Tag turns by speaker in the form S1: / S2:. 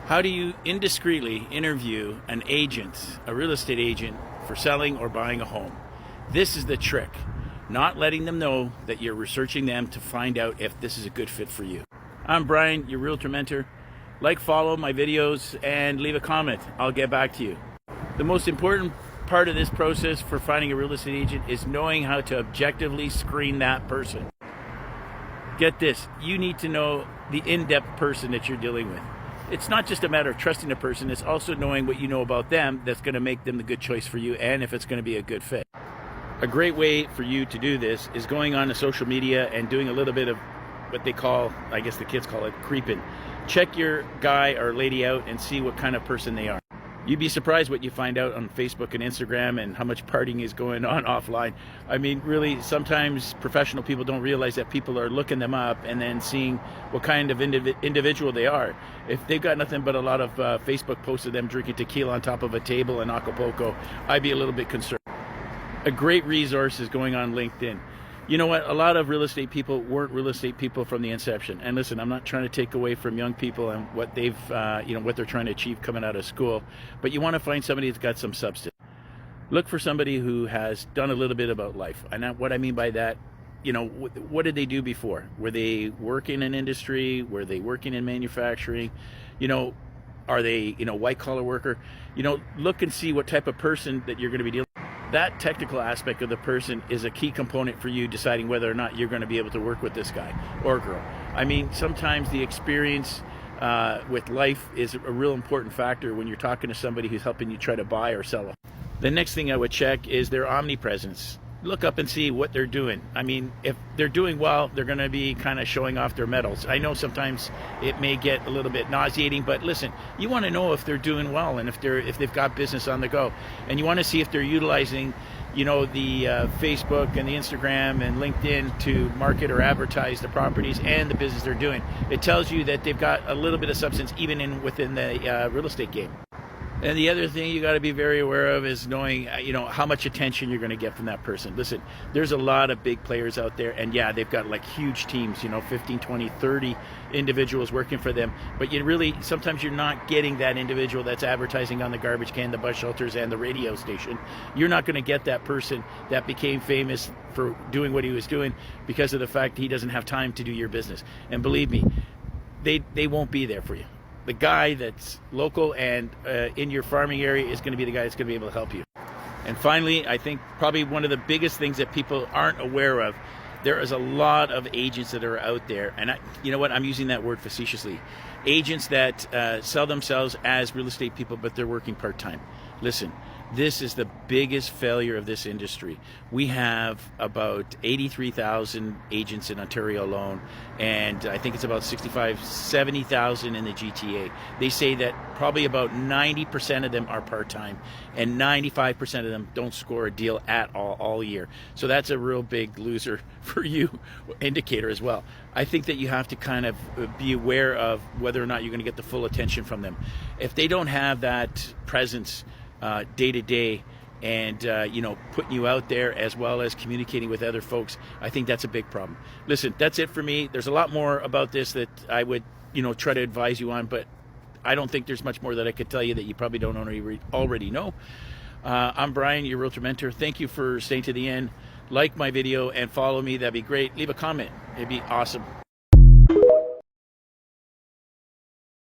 S1: How do you indiscreetly interview an agent, a real estate agent, for selling or buying a home? This is the trick. Not letting them know that you're researching them to find out if this is a good fit for you. I'm Brian, your Realtor Mentor. Like, follow my videos, and leave a comment. I'll get back to you. The most important part of this process for finding a real estate agent is knowing how to objectively screen that person. Get this, you need to know the in-depth person that you're dealing with. It's not just a matter of trusting a person, it's also knowing what you know about them that's going to make them the good choice for you, and if it's going to be a good fit. A great way for you to do this is going on to social media and doing a little bit of what they call, I guess the kids call it, creeping. Check your guy or lady out and see what kind of person they are. You'd be surprised what you find out on Facebook and Instagram and how much partying is going on offline. I mean, really, sometimes professional people don't realize that people are looking them up and then seeing what kind of individual they are. If they've got nothing but a lot of Facebook posts of them drinking tequila on top of a table in Acapulco, I'd be a little bit concerned. A great resource is going on LinkedIn. You know what? A lot of real estate people weren't real estate people from the inception. And listen, I'm not trying to take away from young people and what they've, what they're trying to achieve coming out of school. But you want to find somebody that's got some substance. Look for somebody who has done a little bit about life. And what I mean by that, what did they do before? Were they working in industry? Were they working in manufacturing? Are they, white collar worker? Look and see what type of person that you're going to be dealing with. That technical aspect of the person is a key component for you deciding whether or not you're going to be able to work with this guy or girl. I mean, sometimes the experience with life is a real important factor when you're talking to somebody who's helping you try to buy or sell it. The next thing I would check is their omnipresence. Look up and see what they're doing. I mean, if they're doing well, they're going to be kind of showing off their medals. I know sometimes it may get a little bit nauseating, but listen, you want to know if they're doing well and if they've got business on the go, and you want to see if they're utilizing, the Facebook and the Instagram and LinkedIn to market or advertise the properties and the business they're doing. It tells you that they've got a little bit of substance even within the real estate game. And the other thing you got to be very aware of is knowing, how much attention you're going to get from that person. Listen, there's a lot of big players out there, and yeah, they've got like huge teams, 15, 20, 30 individuals working for them. But sometimes you're not getting that individual that's advertising on the garbage can, the bus shelters, and the radio station. You're not going to get that person that became famous for doing what he was doing because of the fact he doesn't have time to do your business. And believe me, they won't be there for you. The guy that's local and in your farming area is going to be the guy that's going to be able to help you. And finally, I think probably one of the biggest things that people aren't aware of, there is a lot of agents that are out there, and you know what, I'm using that word facetiously. Agents that sell themselves as real estate people, but they're working part-time. Listen, this is the biggest failure of this industry. We have about 83,000 agents in Ontario alone, and I think it's about 70,000 in the GTA. They say that probably about 90% of them are part-time, and 95% of them don't score a deal at all year. So that's a real big loser for you indicator as well. I think that you have to kind of be aware of whether or not you're going to get the full attention from them. If they don't have that presence day to day and putting you out there as well as communicating with other folks, I think that's a big problem. Listen, that's it for me. There's a lot more about this that I would try to advise you on, but I don't think there's much more that I could tell you that you probably don't already know. I'm Brian, your Realtor Mentor. Thank you for staying to the end. Like my video and follow me. That'd be great. Leave a comment. It'd be awesome.